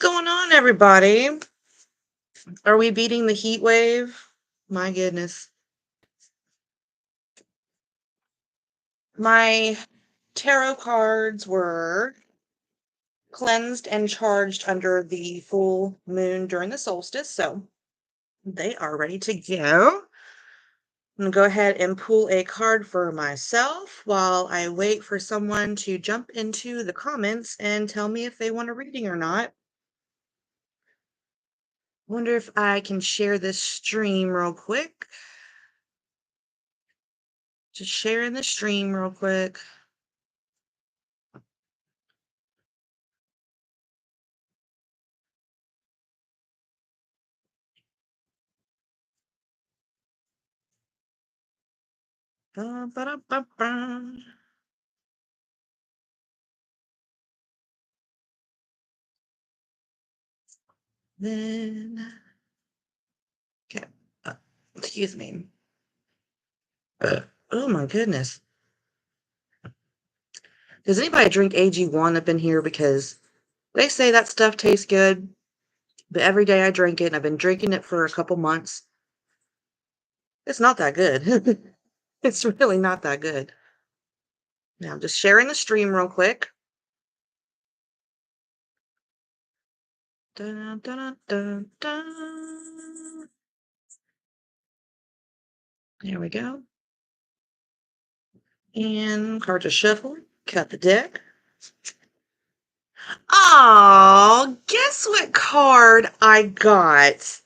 going on, everybody? Are we beating the heat wave? My goodness. My tarot cards were cleansed and charged under the full moon during the solstice, so they are ready to go. I'm going to go ahead and pull a card for myself while I wait for someone to jump into the comments and tell me if they want a reading or not. Wonder if I can share this stream real quick. Just sharing the stream real quick. Ba-da-ba-ba. Then, okay, excuse me. Oh my goodness. Does anybody drink AG1 up in here? Because they say that stuff tastes good, but every day I drink it, and I've been drinking it for a couple months. It's not that good. It's really not that good. Now I'm just sharing the stream real quick. Dun, dun, dun, dun. There we go. And card to shuffle. Cut the deck. Oh, guess what card I got?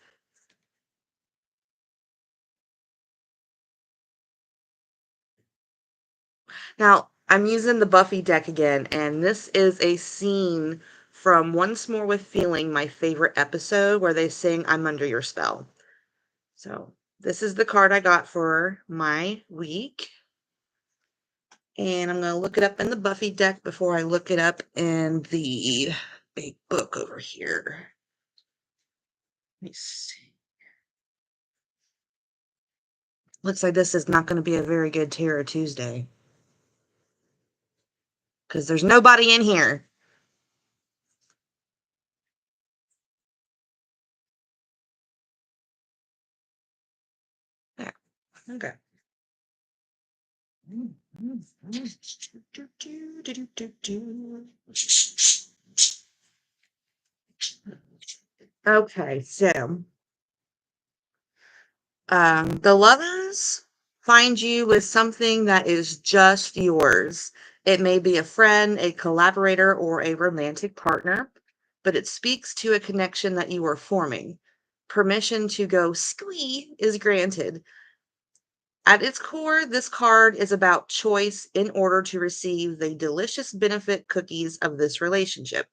Now, I'm using the Buffy deck again, and this is a scene from Once More with Feeling, my favorite episode, where they sing I'm Under Your Spell. So, this is the card I got for my week. And I'm going to look it up in the Buffy deck before I look it up in the big book over here. Let me see. Looks like this is not going to be a very good Tarot Tuesday, because there's nobody in here. There. Okay. Okay, so the lovers find you with something that is just yours. It may be a friend, a collaborator, or a romantic partner, but it speaks to a connection that you are forming. Permission to go squee is granted. At its core, this card is about choice in order to receive the delicious benefit cookies of this relationship.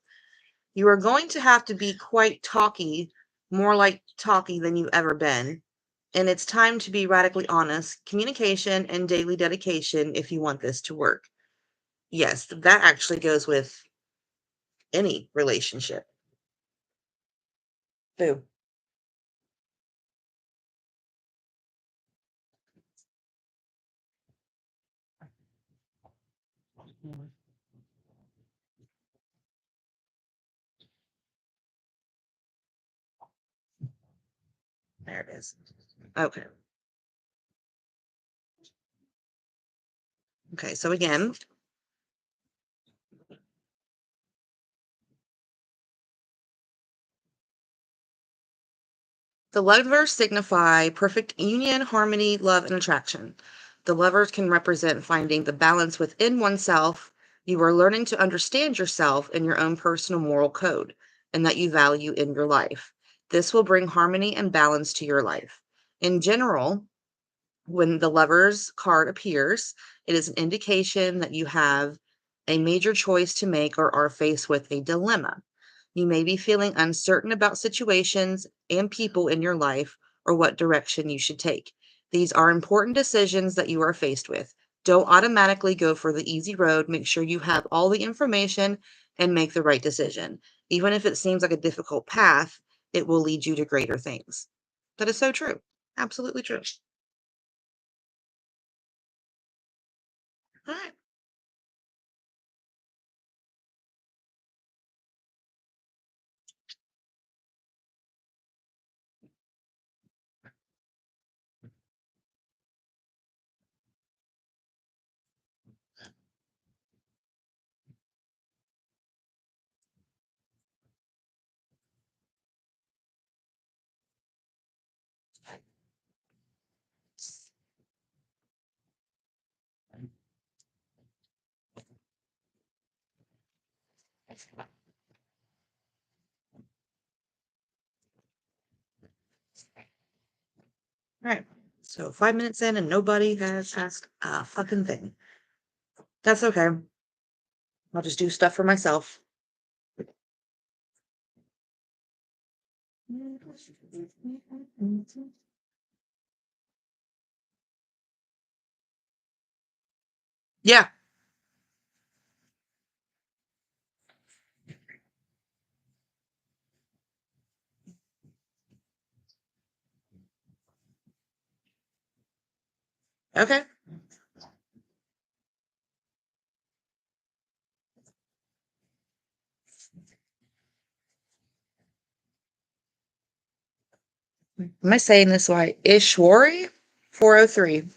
You are going to have to be quite talky, more like talky than you've ever been. And it's time to be radically honest, communication and daily dedication if you want this to work. Yes, that actually goes with any relationship. Boom. There it is. Okay. Okay, so again, the lovers signify perfect union, harmony, love, and attraction. The lovers can represent finding the balance within oneself. You are learning to understand yourself and your own personal moral code, and that you value in your life. This will bring harmony and balance to your life. In general, when the lovers card appears, it is an indication that you have a major choice to make or are faced with a dilemma. You may be feeling uncertain about situations and people in your life or what direction you should take. These are important decisions that you are faced with. Don't automatically go for the easy road. Make sure you have all the information and make the right decision. Even if it seems like a difficult path, it will lead you to greater things. That is so true. Absolutely true. All right. All right. So 5 minutes in and nobody has asked a fucking thing. That's okay. I'll just do stuff for myself. Yeah. Okay. Am I saying this right? Ishwari 403.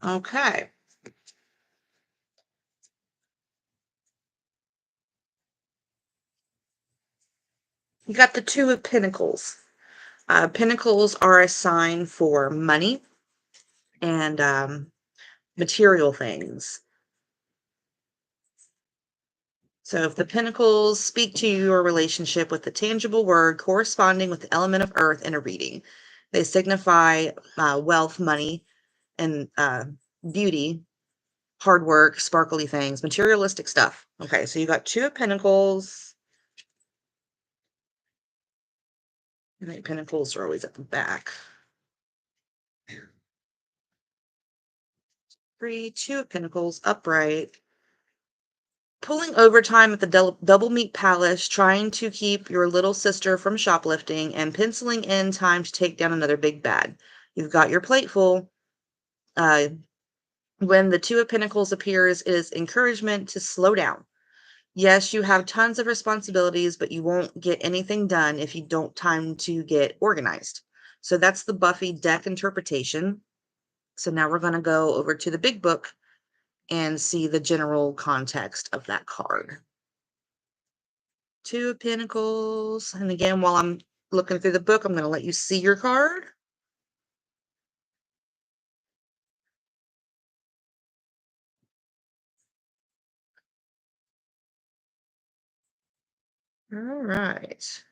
Okay. You got the Two of Pentacles. Pentacles are a sign for money and material things. So if the Pentacles speak to your relationship with the tangible word corresponding with the element of earth in a reading, they signify wealth, money, and beauty, hard work, sparkly things, materialistic stuff. Okay, so you got Two of Pentacles. I think Pentacles are always at the back. Three, Two of Pentacles, upright. Pulling overtime at the Double Meat Palace, trying to keep your little sister from shoplifting, and penciling in time to take down another big bad. You've got your plate full. Uh, when the Two of Pentacles appears, it is encouragement to slow down. Yes, you have tons of responsibilities, but you won't get anything done if you don't time to get organized. So that's the Buffy deck interpretation. So now we're going to go over to the big book and see the general context of that card. Two of Pentacles. And again, while I'm looking through the book, I'm going to let you see your card. All right.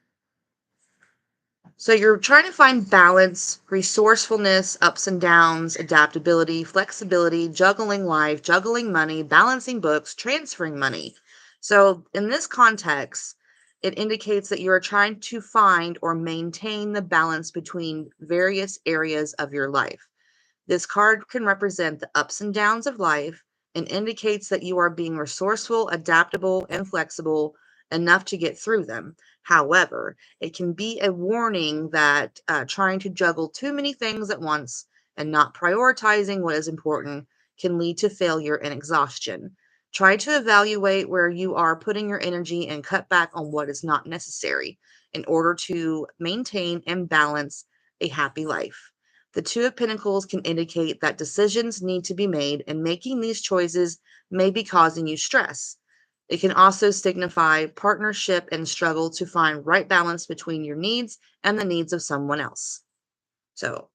So you're trying to find balance, resourcefulness, ups and downs, adaptability, flexibility, juggling life, juggling money, balancing books, transferring money. So in this context, it indicates that you are trying to find or maintain the balance between various areas of your life. This card can represent the ups and downs of life and indicates that you are being resourceful, adaptable, and flexible enough to get through them. However, it can be a warning that trying to juggle too many things at once and not prioritizing what is important can lead to failure and exhaustion. Try to evaluate where you are putting your energy and cut back on what is not necessary in order to maintain and balance a happy life. The Two of Pentacles can indicate that decisions need to be made, and making these choices may be causing you stress. It can also signify partnership and struggle to find right balance between your needs and the needs of someone else. So,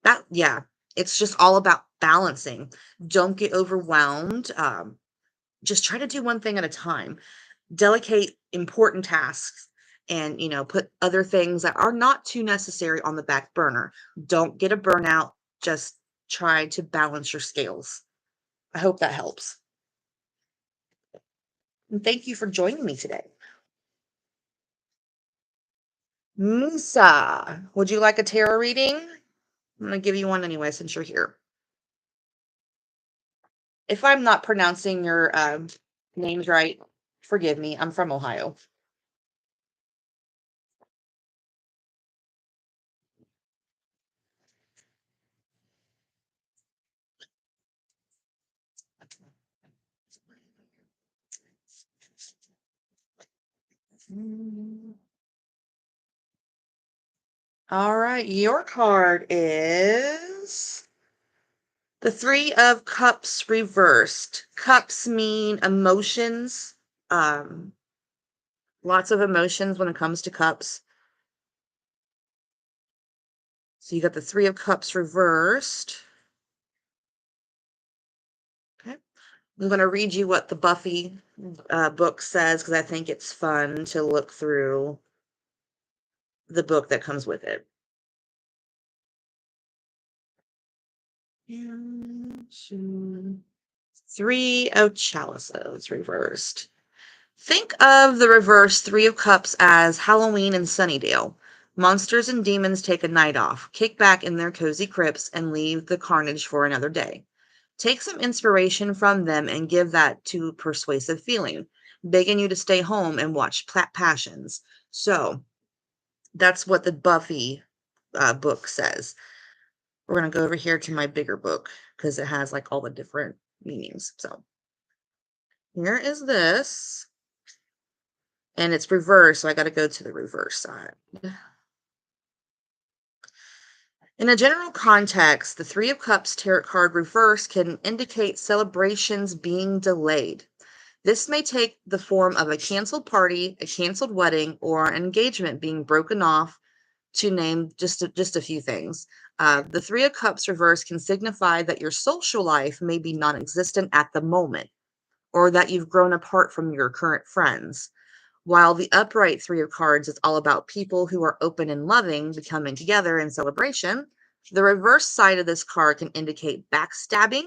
that, yeah, it's just all about balancing. Don't get overwhelmed. Just try to do one thing at a time. Delegate important tasks and put other things that are not too necessary on the back burner. Don't get a burnout. Just try to balance your scales. I hope that helps. And thank you for joining me today. Musa, would you like a tarot reading? I'm going to give you one anyway since you're here. If I'm not pronouncing your names right, forgive me. I'm from Ohio. All right, your card is The Three of Cups reversed. Cups mean emotions. Um, Lots of emotions when it comes to cups. So you got the Three of Cups reversed. Okay. I'm going to read you what the Buffy book says because I think it's fun to look through the book that comes with it. Three of Chalices reversed. Think of the reverse Three of Cups as Halloween in Sunnydale. Monsters and demons take a night off, kick back in their cozy crypts, and leave the carnage for another day. Take some inspiration from them and give that to persuasive feeling, begging you to stay home and watch Passions. So that's what the Buffy book says. We're going to go over here to my bigger book because it has like all the different meanings. So here is this, and it's reversed, so I got to go to the reverse side. In a general context, the Three of Cups tarot card reverse can indicate celebrations being delayed. This may take the form of a canceled party, a canceled wedding, or an engagement being broken off, to name just a few things. The Three of Cups reverse can signify that your social life may be non-existent at the moment, or that you've grown apart from your current friends. While the upright Three of Cards is all about people who are open and loving becoming together in celebration, the reverse side of this card can indicate backstabbing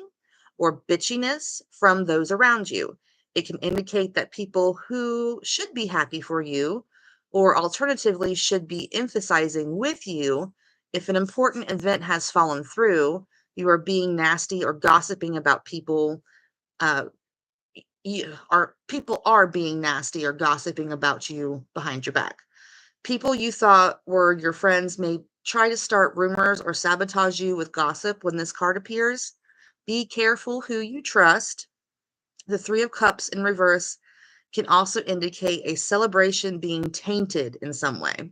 or bitchiness from those around you. It can indicate that people who should be happy for you, or alternatively should be emphasizing with you, if an important event has fallen through, you are being nasty or gossiping about people. Uh, People are being nasty or gossiping about you behind your back. People you thought were your friends may try to start rumors or sabotage you with gossip when this card appears. Be careful who you trust. The Three of Cups in reverse can also indicate a celebration being tainted in some way.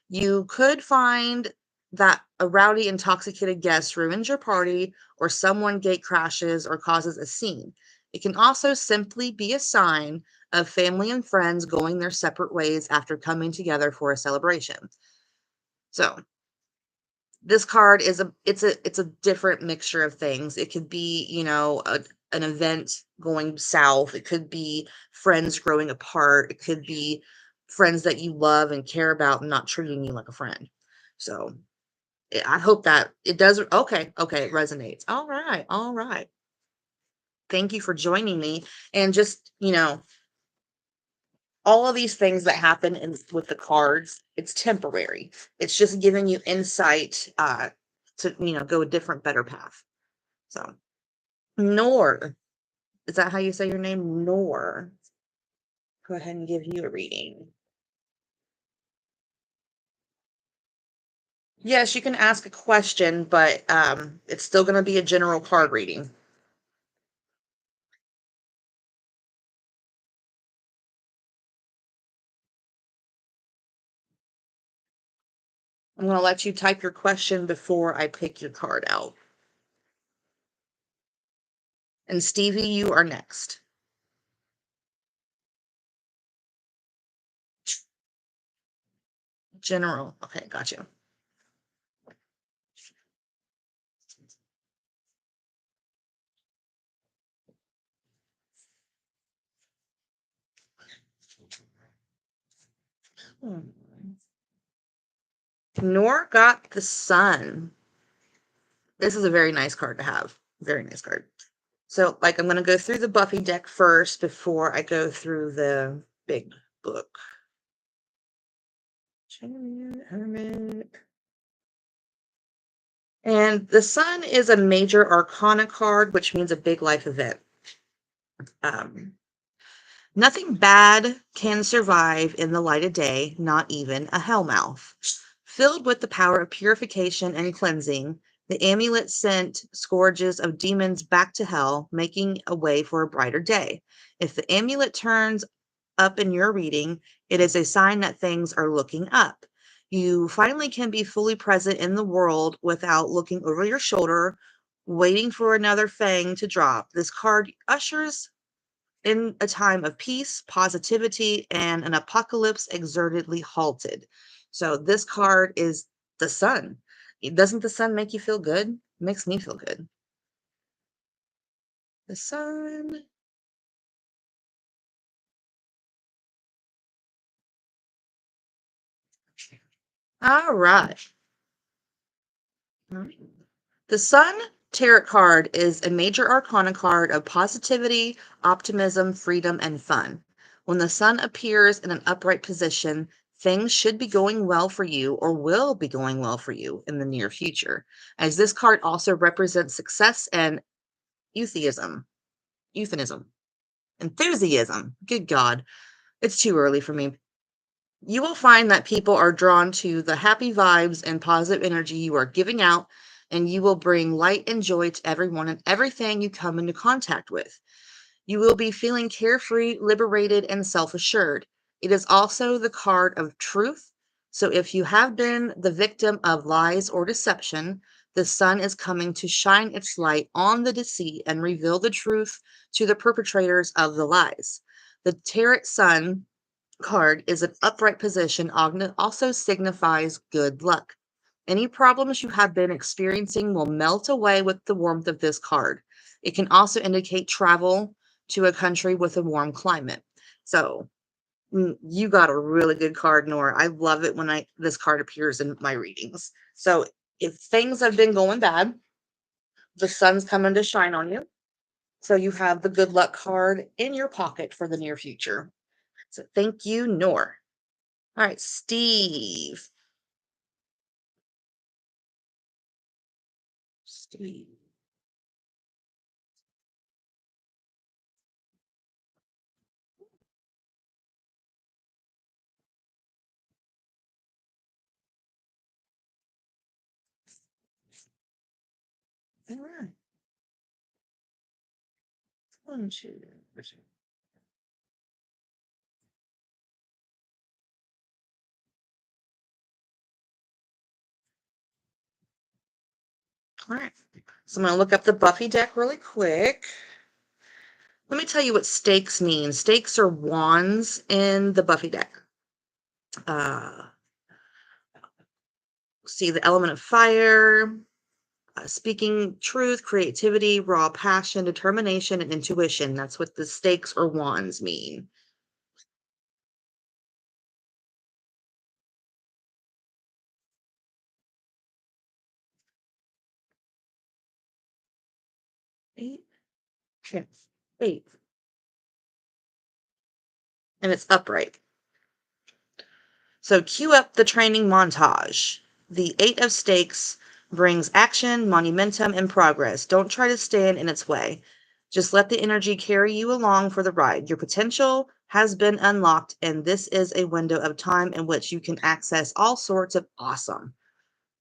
You could find that a rowdy, intoxicated guest ruins your party, or someone gate crashes or causes a scene. It can also simply be a sign of family and friends going their separate ways after coming together for a celebration. So this card is it's a different mixture of things. It could be, an event going south. It could be friends growing apart. It could be friends that you love and care about and not treating you like a friend. So I hope that it does. Okay, it resonates. All right. Thank you for joining me. And just, all of these things that happen with the cards, it's temporary. It's just giving you insight to, go a different, better path. So, Nor, is that how you say your name? Nor. Go ahead and give you a reading. Yes, you can ask a question, but it's still going to be a general card reading. I'm going to let you type your question before I pick your card out. And Stevie, you are next. General. Okay, got you. Hmm. Nor got the sun. This is a very nice card to have. Very nice card. So, like, I'm going to go through the Buffy deck first before I go through the big book. Hermit. And the sun is a major arcana card, which means a big life event. Um, Nothing bad can survive in the light of day, not even a hellmouth. Filled with the power of purification and cleansing, the amulet sent scourges of demons back to hell, making a way for a brighter day. If the amulet turns up in your reading, it is a sign that things are looking up. You finally can be fully present in the world without looking over your shoulder waiting for another fang to drop. This card ushers in a time of peace, positivity, and an apocalypse exertedly halted. So this card is the sun. Doesn't the sun make you feel good? It makes me feel good. The sun. All right. The Sun Tarot card is a major arcana card of positivity, optimism, freedom, and fun. When the sun appears in an upright position, things should be going well for you or will be going well for you in the near future, as this card also represents success and euphemism, euphemism, enthusiasm. Good God, it's too early for me. You will find that people are drawn to the happy vibes and positive energy you are giving out, and you will bring light and joy to everyone and everything you come into contact with. You will be feeling carefree, liberated, and self assured. It is also the card of truth. So if you have been the victim of lies or deception, the sun is coming to shine its light on the deceit and reveal the truth to the perpetrators of the lies. The tarot sun card is an upright position also signifies good luck. Any problems you have been experiencing will melt away with the warmth of this card. It can also indicate travel to a country with a warm climate. So you got a really good card, Nora. I love it when I this card appears in my readings. So if things have been going bad, the sun's coming to shine on you. So you have the good luck card in your pocket for the near future. So thank you, Nora. All right, Steve. Steve. All right. One, two, three. All right. So I'm going to look up the Buffy deck really quick. Let me tell you what stakes mean. Stakes are wands in the Buffy deck. Uh, see the element of fire, speaking truth, creativity, raw passion, determination, and intuition. That's what the stakes or wands mean. Eight, yes, eight. And it's upright. So cue up the training montage. The Eight of Stakes brings action, momentum, and progress. Don't try to stand in its way. Just let the energy carry you along for the ride. Your potential has been unlocked, and this is a window of time in which you can access all sorts of awesome.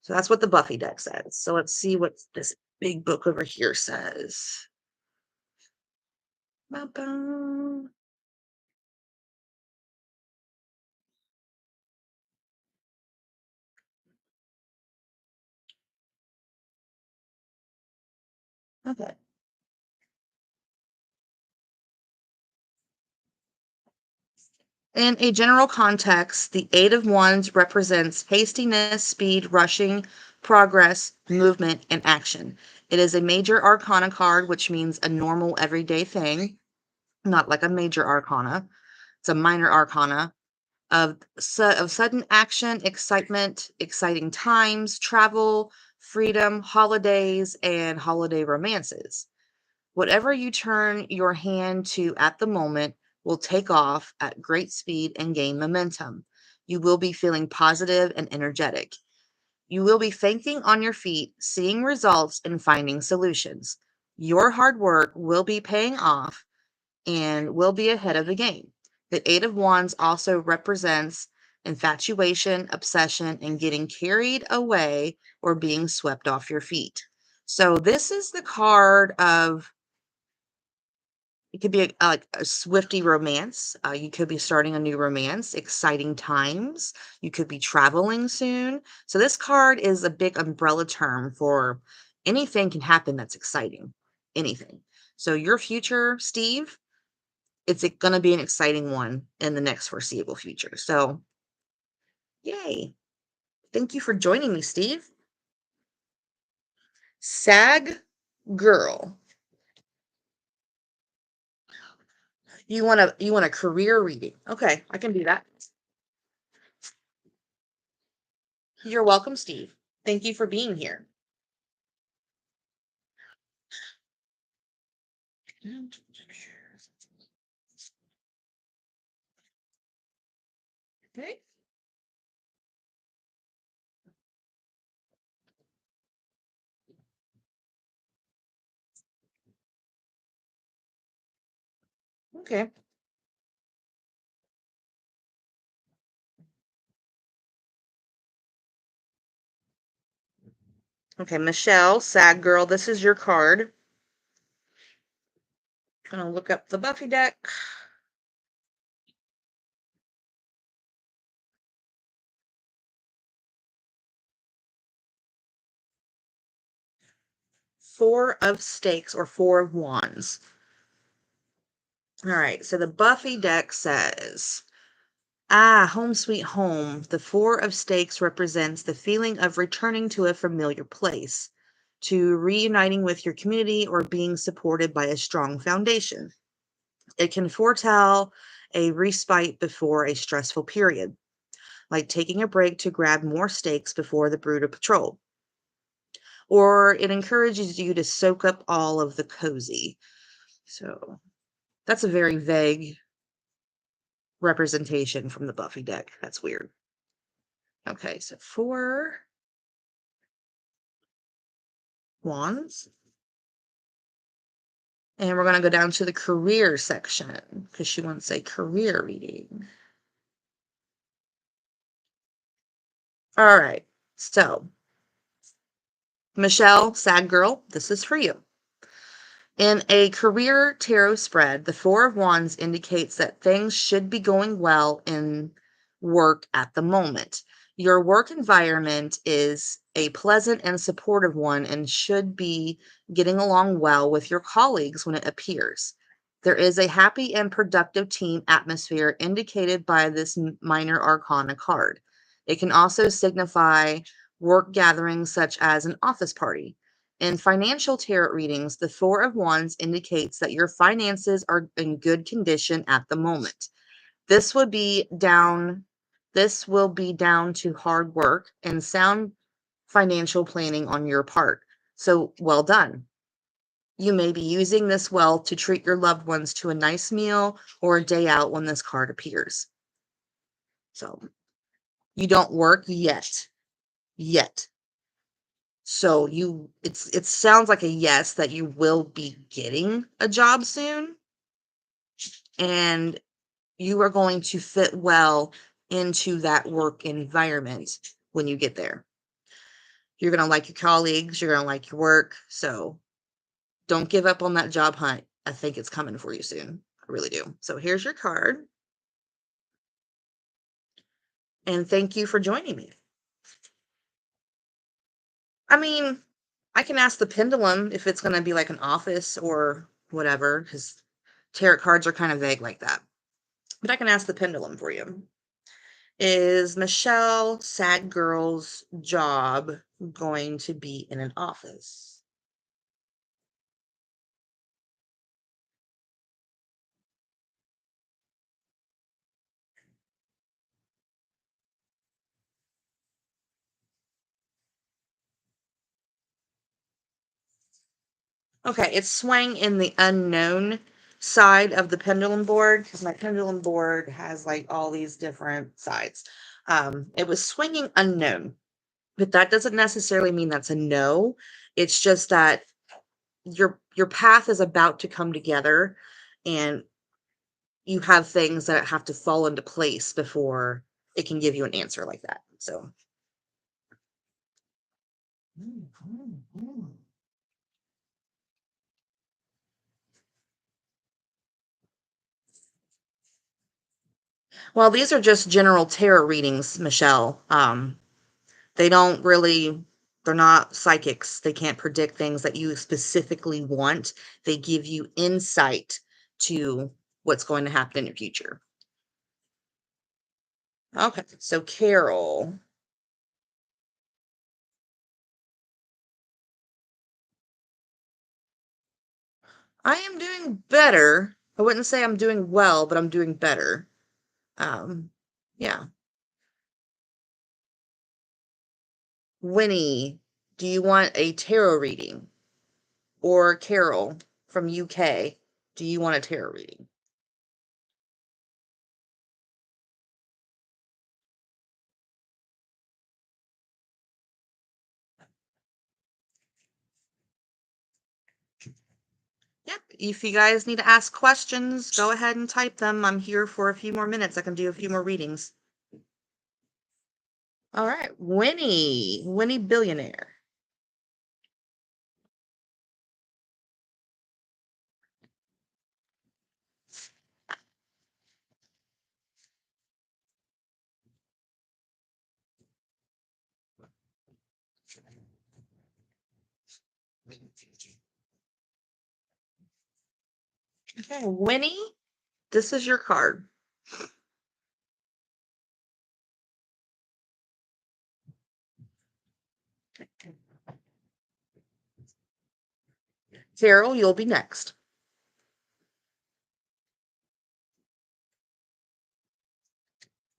So that's what the Buffy deck says. So let's see what this big book over here says. Ba-bum. Okay. In a general context, the Eight of Wands represents hastiness, speed, rushing, progress, movement, and action. It is a major arcana card, which means a normal everyday thing, not like a major arcana. It's a minor arcana of sudden action, excitement, exciting times, travel, freedom, holidays, and holiday romances. Whatever you turn your hand to at the moment will take off at great speed and gain momentum. You will be feeling positive and energetic. You will be thinking on your feet, seeing results, and finding solutions. Your hard work will be paying off and will be ahead of the game. The Eight of Wands also represents infatuation, obsession, and getting carried away or being swept off your feet. So, this is the card of it could be like a swifty romance. You could be starting a new romance, exciting times. You could be traveling soon. So this card is a big umbrella term for anything can happen that's exciting. Anything. So your future, Steve, it's going to be an exciting one in the next foreseeable future. So, yay. Thank you for joining me, Steve. Sag girl. You want a career reading. Okay, I can do that. You're welcome, Steve. Thank you for being here. Okay. Okay. Okay, Michelle, Sag girl, this is your card. Gonna look up the Buffy deck. Four of Stakes or Four of Wands. All right, so the Buffy deck says, home sweet home. The Four of Stakes represents the feeling of returning to a familiar place, to reuniting with your community or being supported by a strong foundation. It can foretell a respite before a stressful period, like taking a break to grab more stakes before the brutal patrol. Or it encourages you to soak up all of the cozy. So that's a very vague representation from the Buffy deck. That's weird. Okay, so four wands. And we're going to go down to the career section because she wants a career reading. All right. So, Michelle, sad girl, this is for you. In a career tarot spread, the Four of Wands indicates that things should be going well in work at the moment. Your work environment is a pleasant and supportive one and should be getting along well with your colleagues when it appears. There is a happy and productive team atmosphere indicated by this minor arcana card. It can also signify work gatherings such as an office party. In financial tarot readings, the Four of Wands indicates that your finances are in good condition at the moment. This would be down this will be down to hard work and sound financial planning on your part. So, well done. You may be using this wealth to treat your loved ones to a nice meal or a day out when this card appears. So, you don't work yet. Yet. So it sounds like a yes that you will be getting a job soon and you are going to fit well into that work environment when you get there. You're going to like your colleagues, you're going to like your work. So don't give up on that job hunt. I think it's coming for you soon. I really do. So here's your card. And thank you for joining me. I mean, I can ask the pendulum if it's going to be like an office or whatever, because tarot cards are kind of vague like that. But I can ask the pendulum for you. Is Michelle Sad Girl's job going to be in an office? Okay, it's swaying in the unknown side of the pendulum board because my pendulum board has like all these different sides. It was swinging unknown, but that doesn't necessarily mean that's a no. It's just that your path is about to come together and you have things that have to fall into place before it can give you an answer like that. So well, these are just general tarot readings, Michelle. They don't really They're not psychics. They can't predict things that you specifically want. They give you insight to what's going to happen in your future. Okay, so Carol, I am doing better. I wouldn't say I'm doing well, but I'm doing better. Um, yeah. Winnie, do you want a tarot reading? Or Carol from UK, do you want a tarot reading? Yep. If you guys need to ask questions, go ahead and type them. I'm here for a few more minutes. I can do a few more readings. All right. Winnie Billionaire. Okay. Winnie, this is your card. Carol, you'll be next.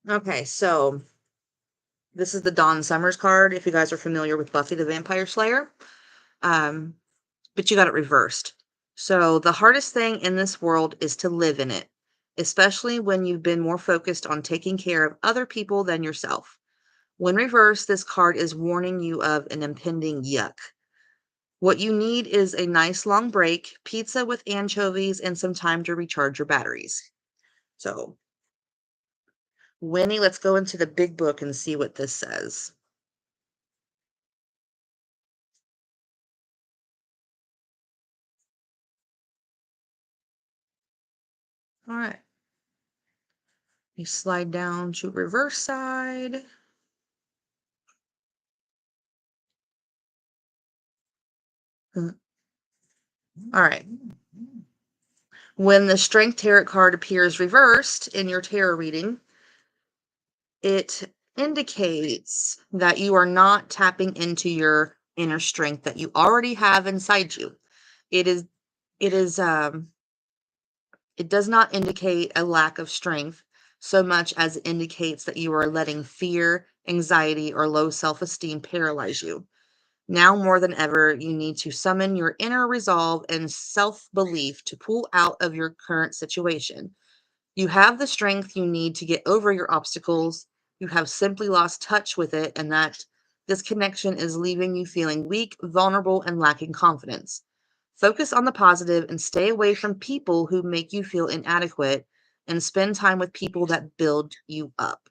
Okay, so this is the Dawn Summers card, if you guys are familiar with Buffy the Vampire Slayer. Um, but you got it reversed. So the hardest thing in this world is to live in it, especially when you've been more focused on taking care of other people than yourself. When reversed, this card is warning you of an impending yuck. What you need is a nice long break, pizza with anchovies, and some time to recharge your batteries. So, Winnie, let's go into the big book and see what this says. All right. You slide down to reverse side. All right. When the Strength Tarot card appears reversed in your tarot reading, it indicates that you are not tapping into your inner strength that you already have inside you. It is it is it does not indicate a lack of strength so much as it indicates that you are letting fear, anxiety, or low self-esteem paralyze you. Now more than ever, you need to summon your inner resolve and self-belief to pull out of your current situation. You have the strength you need to get over your obstacles. You have simply lost touch with it, and that this connection is leaving you feeling weak, vulnerable, and lacking confidence. Focus on the positive and stay away from people who make you feel inadequate and spend time with people that build you up.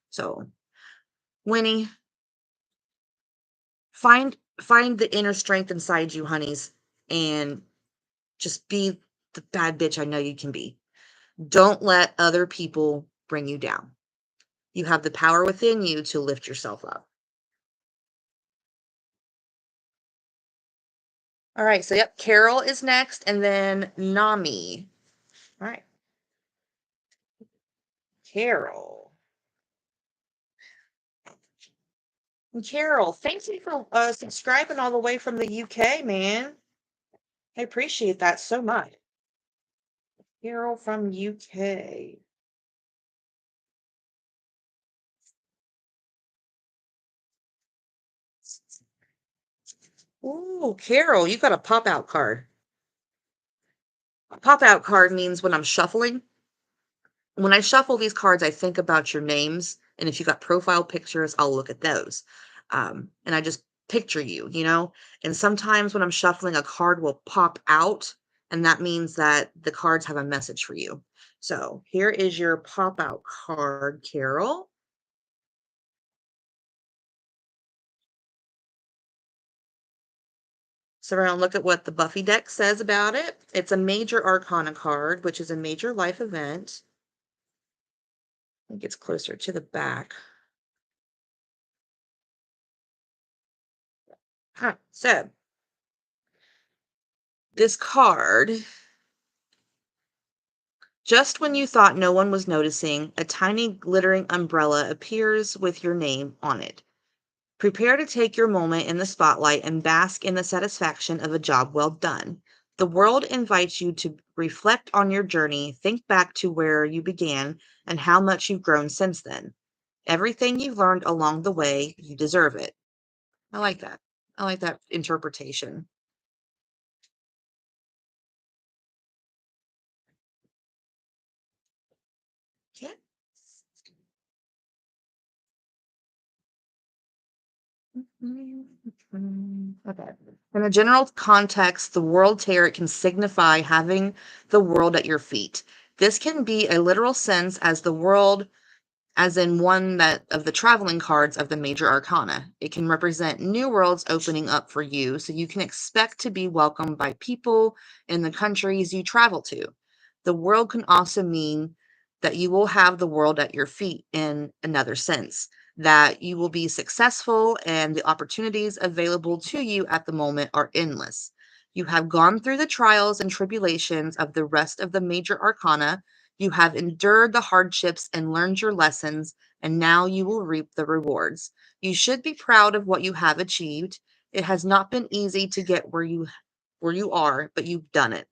So, Winnie, find the inner strength inside you, honeys, and just be the bad bitch I know you can be. Don't let other people bring you down. You have the power within you to lift yourself up. All right, so yep, Carol is next, and then Nami. All right, Carol. And Carol, thank you for subscribing all the way from the UK, man. I appreciate that so much. Carol from UK. Ooh, Carol, you got a pop out card. A pop out card means when I'm shuffling, when I shuffle these cards, I think about your names. And if you got profile pictures, I'll look at those. And I just picture you, you know? And sometimes when I'm shuffling, a card will pop out, and that means that the cards have a message for you. So here is your pop out card, Carol. So we're going to look at what the Buffy deck says about it. It's a major arcana card, which is a major life event. It gets closer to the back. So this card, just when you thought no one was noticing, a tiny glittering umbrella appears with your name on it. Prepare to take your moment in the spotlight and bask in the satisfaction of a job well done. The world invites you to reflect on your journey, think back to where you began and how much you've grown since then. Everything you've learned along the way, you deserve it. I like that. I like that interpretation. Yeah. Okay. In a general context, the world tarot can signify having the world at your feet. This can be a literal sense as the world as in one that of the traveling cards of the major arcana. It can represent new worlds opening up for you, so you can expect to be welcomed by people in the countries you travel to. The world can also mean that you will have the world at your feet in another sense, that you will be successful and the opportunities available to you at the moment are endless. You have gone through the trials and tribulations of the rest of the major arcana. You have endured the hardships and learned your lessons, and now you will reap the rewards. You should be proud of what you have achieved. It has not been easy to get where you are, but you've done it.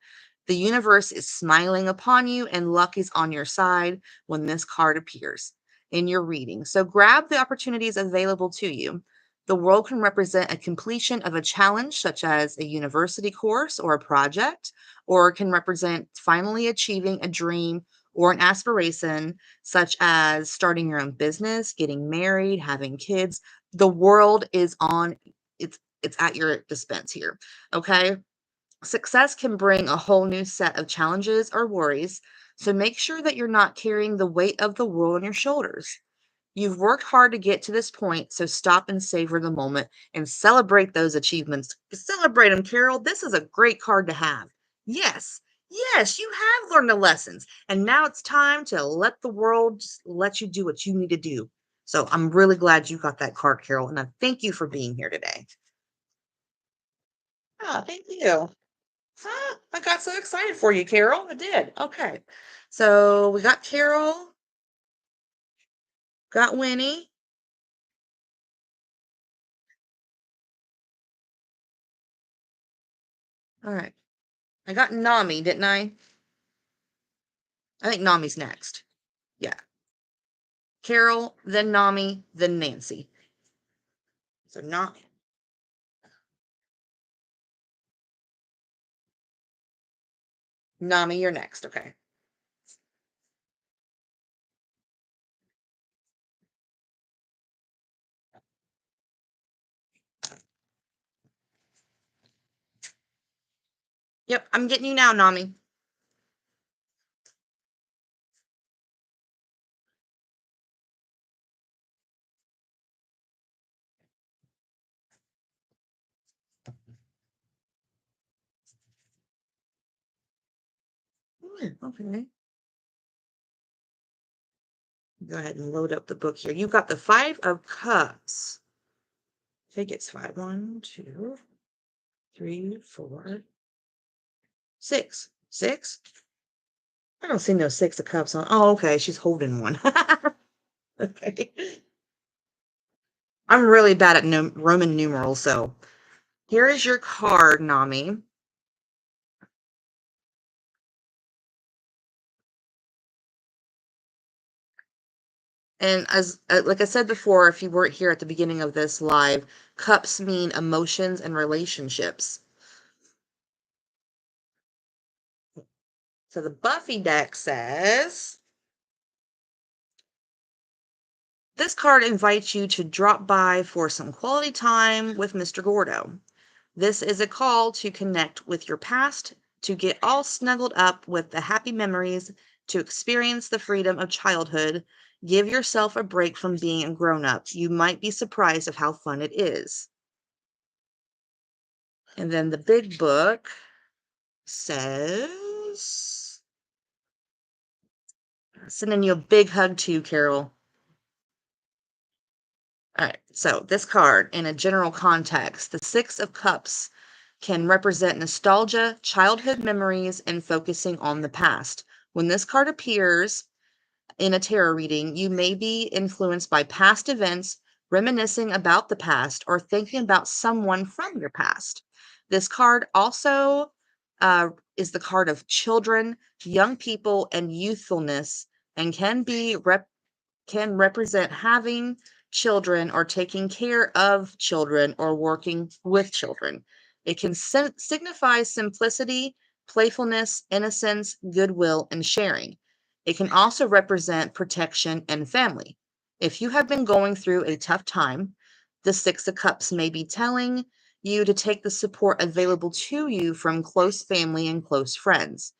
The universe is smiling upon you, and luck is on your side when this card appears in your reading. So grab the opportunities available to you. The world can represent a completion of a challenge, such as a university course or a project, or can represent finally achieving a dream or an aspiration, such as starting your own business, getting married, having kids. The world is on, it's at your dispense here. Okay. Success can bring a whole new set of challenges or worries, so make sure that you're not carrying the weight of the world on your shoulders. You've worked hard to get to this point, so stop and savor the moment and celebrate those achievements. Celebrate them, Carol. This is a great card to have. Yes, yes, you have learned the lessons, and now it's time to let the world just let you do what you need to do. So I'm really glad you got that card, Carol, and I thank you for being here today. Oh, thank you. I got so excited for you, Carol. I did. Okay. So we got Carol, got Winnie. All right. I got Nami, didn't I? I think Nami's next. Yeah. Carol, then Nami, then Nancy. So Nami. Nami, you're next. Okay. Yep, I'm getting you now, Nami. Okay. Go ahead and load up the book here. You got the Five of Cups. I think it's five. One, two, three, four, six. Six? I don't see no Six of Cups on. Oh, okay. She's holding one. Okay. I'm really bad at Roman numerals, so here is your card, Nami. And as like I said before, if you weren't here at the beginning of this live, cups mean emotions and relationships. So the Buffy deck says this card invites you to drop by for some quality time with Mr. Gordo. This is a call to connect with your past, to get all snuggled up with the happy memories, to experience the freedom of childhood. Give yourself a break from being a grown up. You might be surprised of how fun it is. And then the big book says, sending you a big hug too, Carol. All right. So this card, in a general context, the Six of Cups can represent nostalgia, childhood memories, and focusing on the past. When this card appears in a tarot reading, you may be influenced by past events, reminiscing about the past, or thinking about someone from your past. This card also is the card of children, young people, and youthfulness, and can represent having children or taking care of children or working with children. It can signify simplicity, playfulness, innocence, goodwill, and sharing. It can also represent protection and family. If you have been going through a tough time, the Six of Cups may be telling you to take the support available to you from close family and close friends.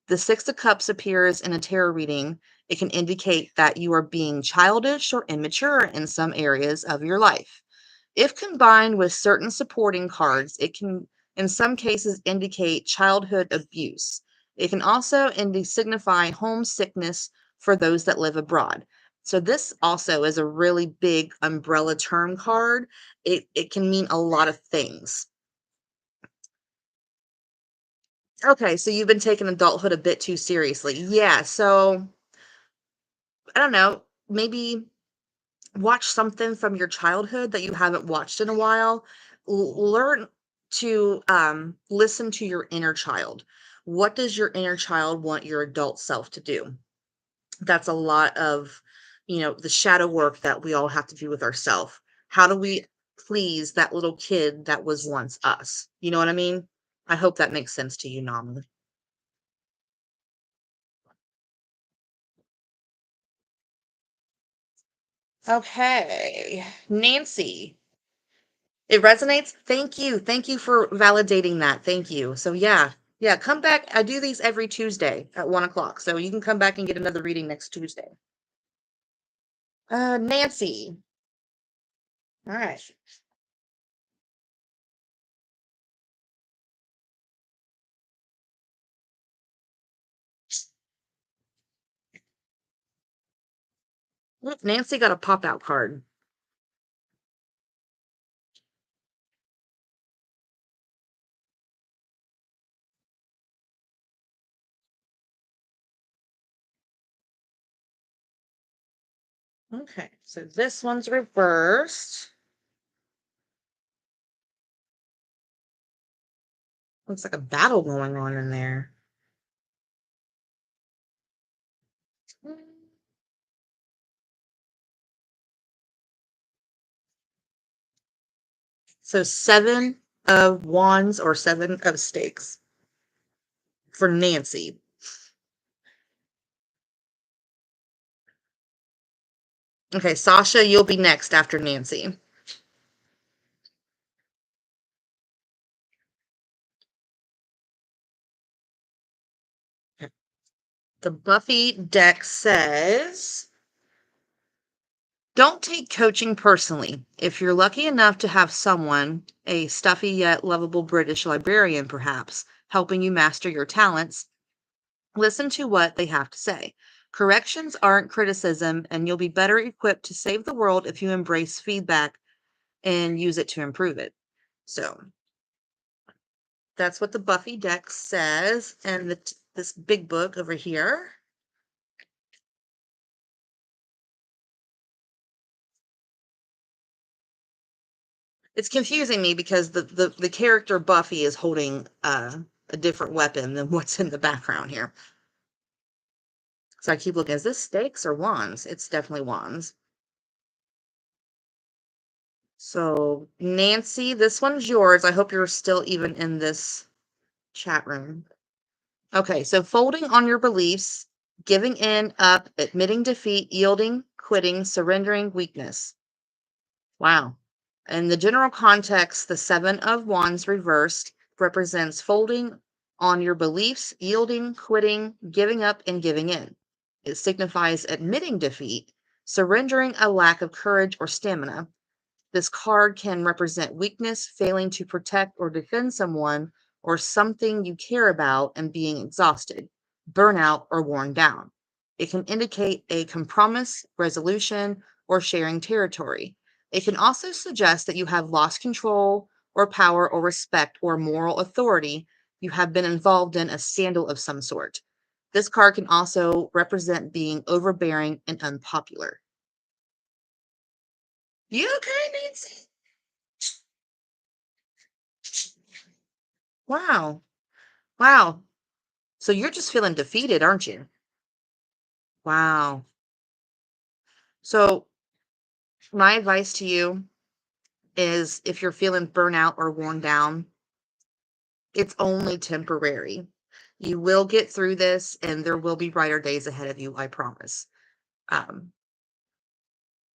The Six of Cups appears in a tarot reading. It can indicate that you are being childish or immature in some areas of your life. If combined with certain supporting cards, it can, in some cases, indicate childhood abuse. It can also signify homesickness for those that live abroad. So this also is a really big umbrella term card. It can mean a lot of things. Okay, so you've been taking adulthood a bit too seriously. Yeah, so I don't know, maybe watch something from your childhood that you haven't watched in a while. Learn to listen to your inner child. What does your inner child want your adult self to do? That's a lot of, the shadow work that we all have to do with ourselves. How do we please that little kid that was once us? You know what I mean? I hope that makes sense to you, Nom. Okay. Nancy. It resonates? Thank you. Thank you for validating that. Thank you. So yeah. Yeah, come back. I do these every Tuesday at 1 o'clock. So you can come back and get another reading next Tuesday. Nancy. All right. Look, Nancy got a pop out card. Okay, so this one's reversed. Looks like a battle going on in there. So 7 of wands or 7 of stakes for Nancy. Okay, Sasha, you'll be next after Nancy. The Buffy deck says, don't take coaching personally. If you're lucky enough to have someone, a stuffy yet lovable British librarian perhaps, helping you master your talents, listen to what they have to say. Corrections aren't criticism, and you'll be better equipped to save the world if you embrace feedback and use it to improve it. So that's what the Buffy deck says. And this big book over here. It's confusing me because the character Buffy is holding a different weapon than what's in the background here. So I keep looking. Is this stakes or wands? It's definitely wands. So Nancy, this one's yours. I hope you're still even in this chat room. Okay, so folding on your beliefs, giving in, up, admitting defeat, yielding, quitting, surrendering, weakness. Wow. In the general context, the Seven of Wands reversed represents folding on your beliefs, yielding, quitting, giving up, and giving in. It signifies admitting defeat, surrendering a lack of courage or stamina. This card can represent weakness, failing to protect or defend someone or something you care about, and being exhausted, burnout, or worn down. It can indicate a compromise, resolution, or sharing territory. It can also suggest that you have lost control or power or respect or moral authority. You have been involved in a scandal of some sort. This card can also represent being overbearing and unpopular. You okay, Nancy? Wow. Wow. So you're just feeling defeated, aren't you? Wow. So my advice to you is if you're feeling burnout or worn down, it's only temporary. You will get through this and there will be brighter days ahead of you, I promise. Um,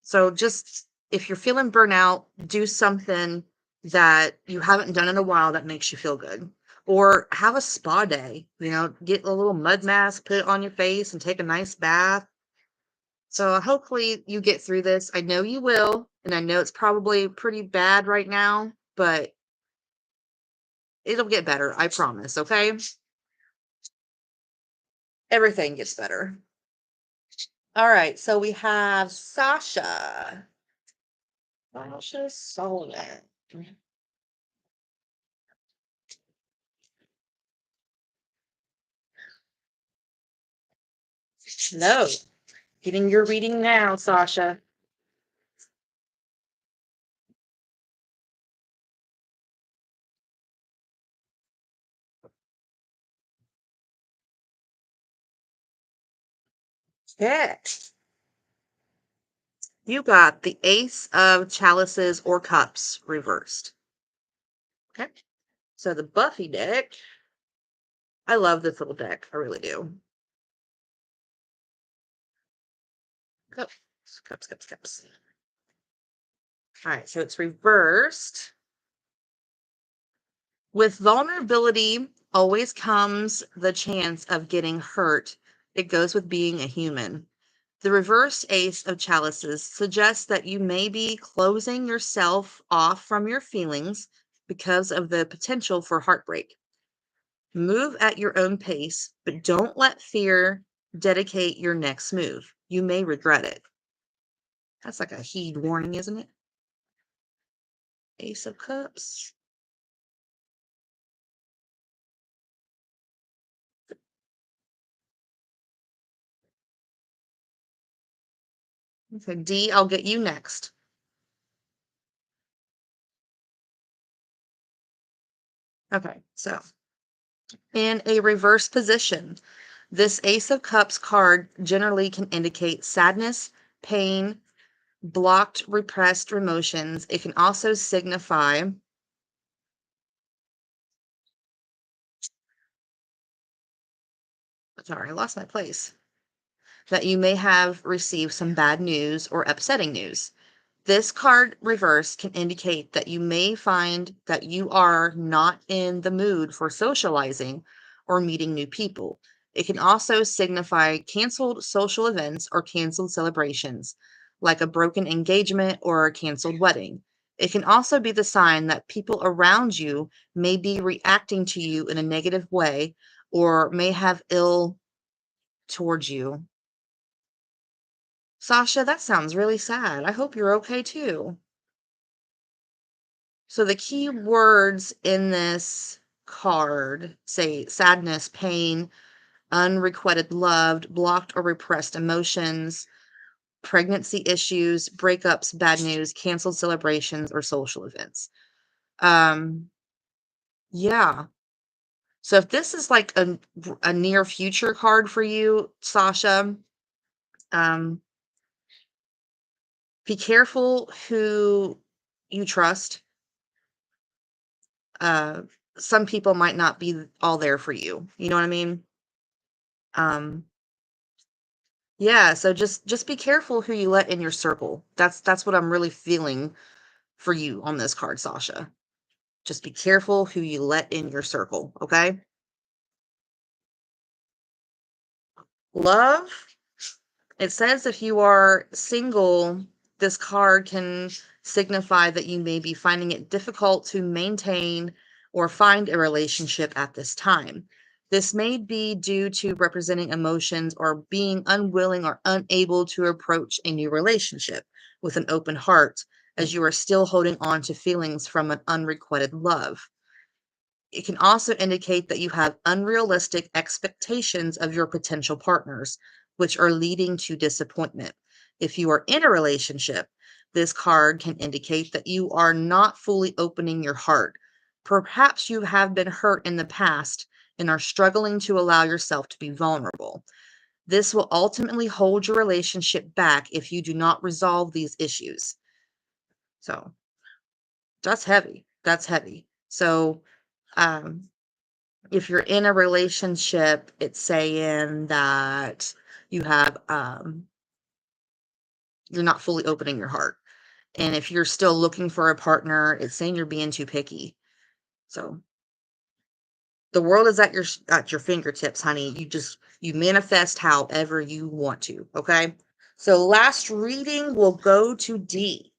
so just if you're feeling burnout, do something that you haven't done in a while that makes you feel good. Or have a spa day, get a little mud mask, put it on your face and take a nice bath. So hopefully you get through this. I know you will, and I know it's probably pretty bad right now, but it'll get better. I promise. Okay. Everything gets better. All right. So we have Sasha. Sasha Solomon. No. Getting your reading now, Sasha. Yeah. You got the Ace of Chalices or Cups reversed. Okay. So the Buffy deck. I love this little deck. I really do. Cups, cups, cups, cups. All right. So it's reversed. With vulnerability always comes the chance of getting hurt. It goes with being a human. The reverse Ace of Chalices suggests that you may be closing yourself off from your feelings because of the potential for heartbreak. Move at your own pace, but don't let fear dedicate your next move. You may regret it. That's like a heed warning, isn't it? Ace of Cups. Okay, D, I'll get you next. Okay, so in a reverse position, this Ace of Cups card generally can indicate sadness, pain, blocked, repressed emotions. It can also signify, sorry, I lost my place, that you may have received some bad news or upsetting news. This card reverse can indicate that you may find that you are not in the mood for socializing or meeting new people. It can also signify canceled social events or canceled celebrations, like a broken engagement or a canceled wedding. It can also be the sign that people around you may be reacting to you in a negative way or may have ill towards you. Sasha, that sounds really sad. I hope you're okay too. So the key words in this card say sadness, pain, unrequited loved, blocked or repressed emotions, pregnancy issues, breakups, bad news, canceled celebrations, or social events. Um, yeah. So if this is like a near future card for you, Sasha, um, be careful who you trust. Uh, some people might not be all there for you. You know what I mean? Um, yeah, so just be careful who you let in your circle. That's what I'm really feeling for you on this card, Sasha. Just be careful who you let in your circle, okay? Love, it says if you are single, this card can signify that you may be finding it difficult to maintain or find a relationship at this time. This may be due to representing emotions or being unwilling or unable to approach a new relationship with an open heart, as you are still holding on to feelings from an unrequited love. It can also indicate that you have unrealistic expectations of your potential partners, which are leading to disappointment. If you are in a relationship, this card can indicate that you are not fully opening your heart. Perhaps you have been hurt in the past and are struggling to allow yourself to be vulnerable. This will ultimately hold your relationship back if you do not resolve these issues. So that's heavy. That's heavy. So, um, if you're in a relationship, it's saying that you have you're not fully opening your heart. And if you're still looking for a partner, it's saying you're being too picky. So the world is at your fingertips, honey. You manifest however you want to, okay? So last reading will go to D.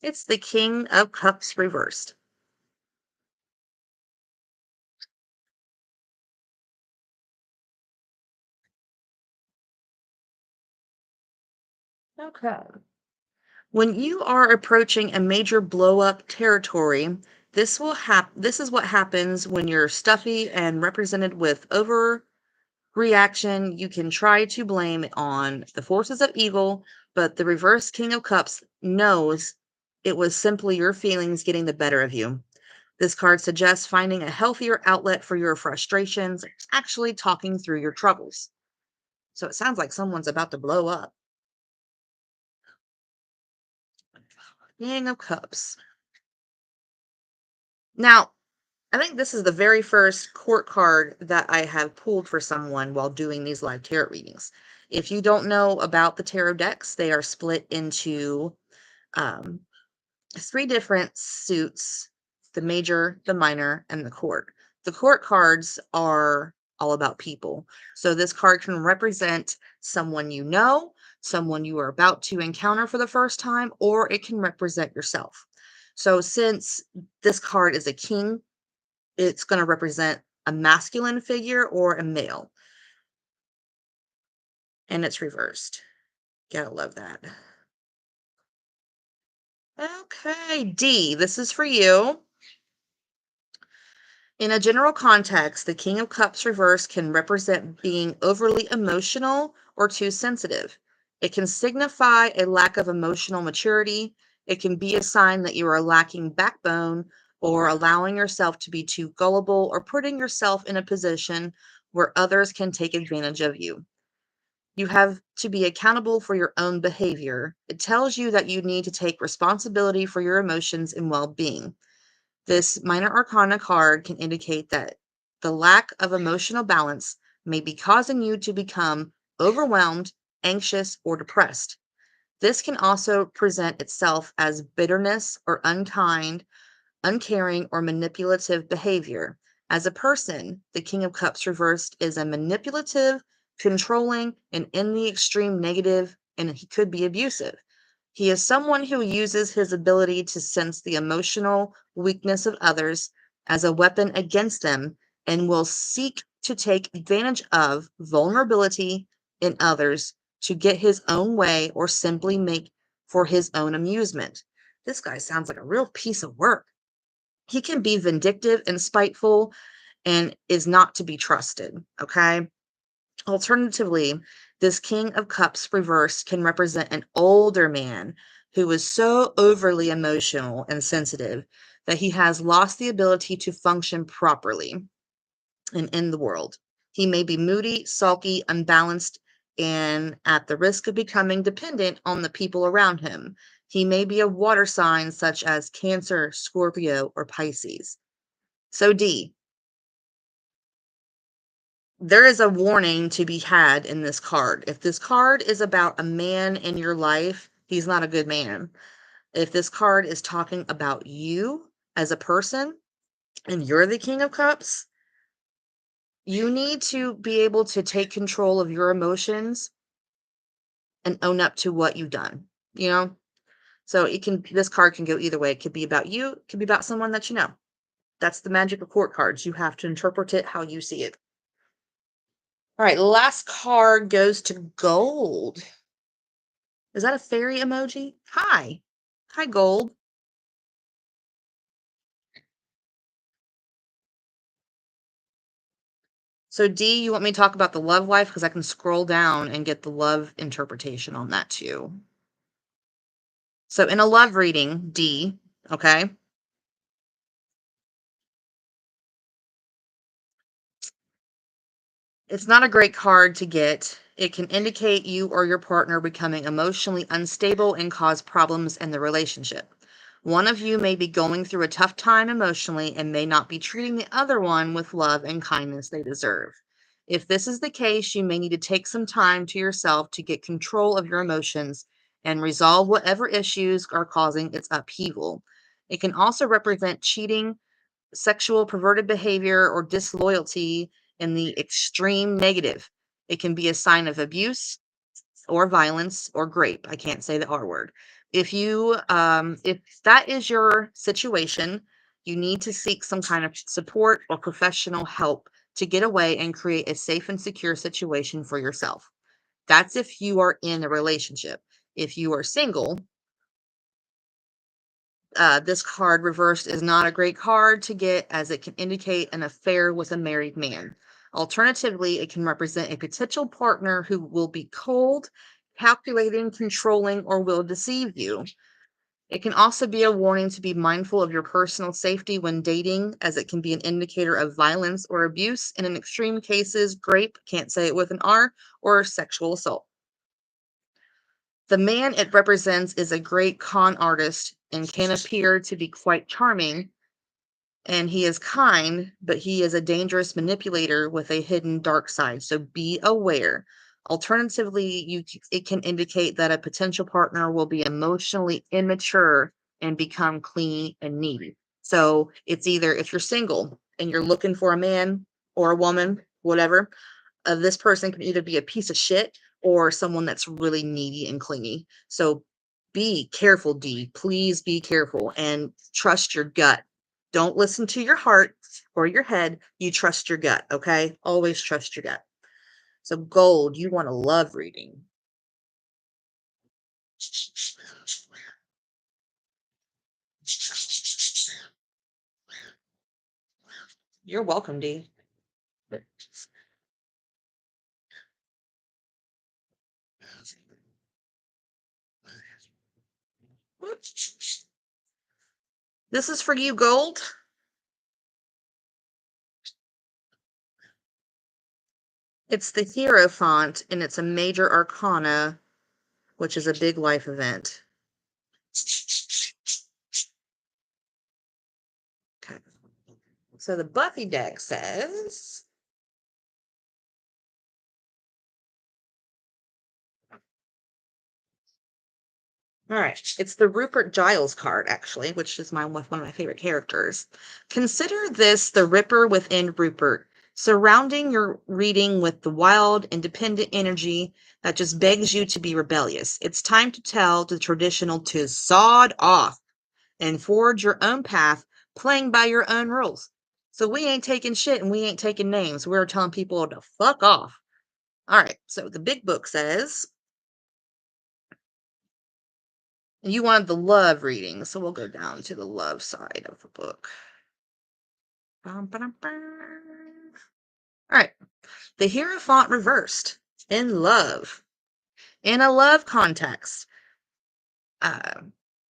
It's the King of Cups reversed. Okay. When you are approaching a major blow up territory, this is what happens when you're stuffy and represented with overreaction. You can try to blame it on the forces of evil, but the reverse King of Cups knows it was simply your feelings getting the better of you. This card suggests finding a healthier outlet for your frustrations, actually talking through your troubles. So it sounds like someone's about to blow up. King of Cups. Now, I think this is the very first court card that I have pulled for someone while doing these live tarot readings. If you don't know about the tarot decks, they are split into um, three different suits: the major, the minor, and the court. The court cards are all about people. So this card can represent someone you know, someone you are about to encounter for the first time, or it can represent yourself. So since this card is a king, it's going to represent a masculine figure or a male. And it's reversed. Gotta love that. Okay, D, this is for you. In a general context, the King of Cups reverse can represent being overly emotional or too sensitive. It can signify a lack of emotional maturity. It can be a sign that you are lacking backbone or allowing yourself to be too gullible or putting yourself in a position where others can take advantage of you. You have to be accountable for your own behavior. It tells you that you need to take responsibility for your emotions and well being. This minor arcana card can indicate that the lack of emotional balance may be causing you to become overwhelmed, anxious, or depressed. This can also present itself as bitterness or unkind, uncaring, or manipulative behavior. As a person, the King of Cups reversed is a manipulative, controlling, and in the extreme negative, and he could be abusive. He is someone who uses his ability to sense the emotional weakness of others as a weapon against them and will seek to take advantage of vulnerability in others to get his own way or simply make for his own amusement. This guy sounds like a real piece of work. He can be vindictive and spiteful and is not to be trusted. Okay. Alternatively, this King of Cups reversed can represent an older man who is so overly emotional and sensitive that he has lost the ability to function properly in the world. He may be moody, sulky, unbalanced, and at the risk of becoming dependent on the people around him. He may be a water sign such as Cancer, Scorpio, or Pisces. So, D, There is a warning to be had in this card. If this card is about a man in your life, he's not a good man. If this card is talking about you as a person and you're the King of Cups, you need to be able to take control of your emotions and own up to what you've done, you know? So this card can go either way. It could be about you, it could be about someone that you know. That's the magic of court cards. You have to interpret it how you see it. All right, last card goes to gold. Is that a fairy emoji? Hi. Hi, gold. So D, you want me to talk about the love life? Because I can scroll down and get the love interpretation on that too. So in a love reading, D, okay, it's not a great card to get. It can indicate you or your partner becoming emotionally unstable and cause problems in the relationship. One of you may be going through a tough time emotionally and may not be treating the other one with love and kindness they deserve. If this is the case, you may need to take some time to yourself to get control of your emotions and resolve whatever issues are causing its upheaval. It can also represent cheating, sexual perverted behavior, or disloyalty in the extreme negative. It can be a sign of abuse or violence or grape. I can't say the R word. If that is your situation, you need to seek some kind of support or professional help to get away and create a safe and secure situation for yourself. That's if you are in a relationship. If you are single, this card reversed is not a great card to get, as it can indicate an affair with a married man. Alternatively, it can represent a potential partner who will be cold, calculating, controlling, or will deceive you. It can also be a warning to be mindful of your personal safety when dating, as it can be an indicator of violence or abuse, and in extreme cases, grape, can't say it with an R, or sexual assault. The man it represents is a great con artist and can appear to be quite charming, and he is kind, but he is a dangerous manipulator with a hidden dark side. So be aware. Alternatively, it can indicate that a potential partner will be emotionally immature and become clingy and needy. So it's either, if you're single and you're looking for a man or a woman, whatever, this person can either be a piece of shit or someone that's really needy and clingy. So be careful, D. Please be careful and trust your gut. Don't listen to your heart or your head. You trust your gut, okay? Always trust your gut. So, gold, you want a love reading. You're welcome, D. This is for you, gold. It's the Hierophant, and it's a major arcana, which is a big life event. Okay. So the Buffy deck says, all right, it's the Rupert Giles card, actually, which is one of my favorite characters. Consider this the Ripper within Rupert, surrounding your reading with the wild, independent energy that just begs you to be rebellious. It's time to tell the traditional to sod off and forge your own path, playing by your own rules. So we ain't taking shit and we ain't taking names. We're telling people to fuck off. All right, so the big book says, and you wanted the love reading, so we'll go down to the love side of the book. All right, the Hierophant reversed in love. In a love context, uh,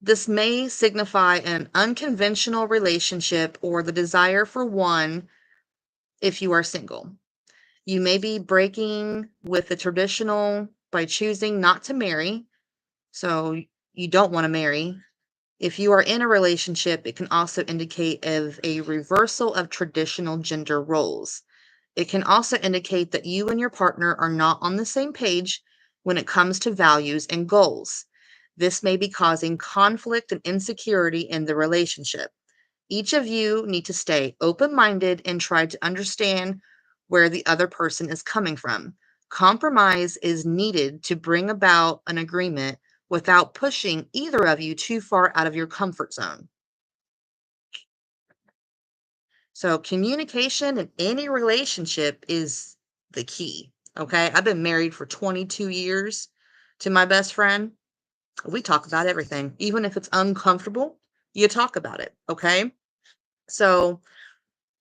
this may signify an unconventional relationship or the desire for one if you are single. You may be breaking with the traditional by choosing not to marry, so you don't want to marry. If you are in a relationship, it can also indicate of a reversal of traditional gender roles. It can also indicate that you and your partner are not on the same page when it comes to values and goals. This may be causing conflict and insecurity in the relationship. Each of you need to stay open minded and try to understand where the other person is coming from. Compromise is needed to bring about an agreement without pushing either of you too far out of your comfort zone. So, communication in any relationship is the key. Okay. I've been married for 22 years to my best friend. We talk about everything, even if it's uncomfortable, you talk about it. Okay. So,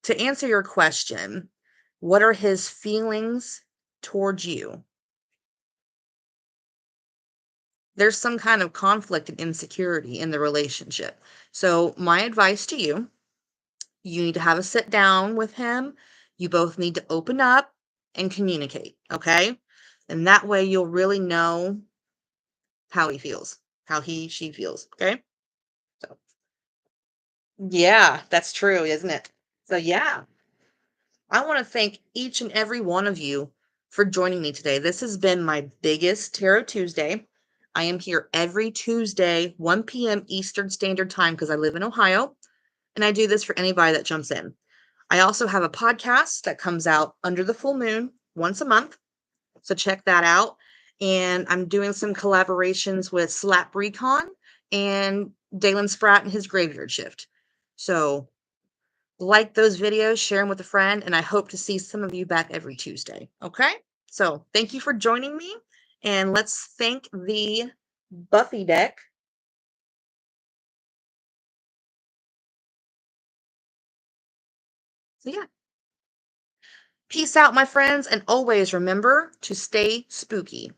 to answer your question, what are his feelings towards you? There's some kind of conflict and insecurity in the relationship. So, my advice to you, you need to have a sit down with him. You both need to open up and communicate, okay? And that way you'll really know how he feels, how she feels, okay? So, yeah, that's true, isn't it? So, yeah, I want to thank each and every one of you for joining me today. This has been my biggest Tarot Tuesday. I am here every Tuesday, 1 p.m. Eastern Standard Time because I live in Ohio, and I do this for anybody that jumps in. I also have a podcast that comes out under the full moon once a month, so check that out. And I'm doing some collaborations with Slap Recon and Dalen Spratt and his Graveyard Shift. So like those videos, share them with a friend, and I hope to see some of you back every Tuesday. Okay? So thank you for joining me, and let's thank the Buffy deck. So yeah, peace out, my friends, and always remember to stay spooky.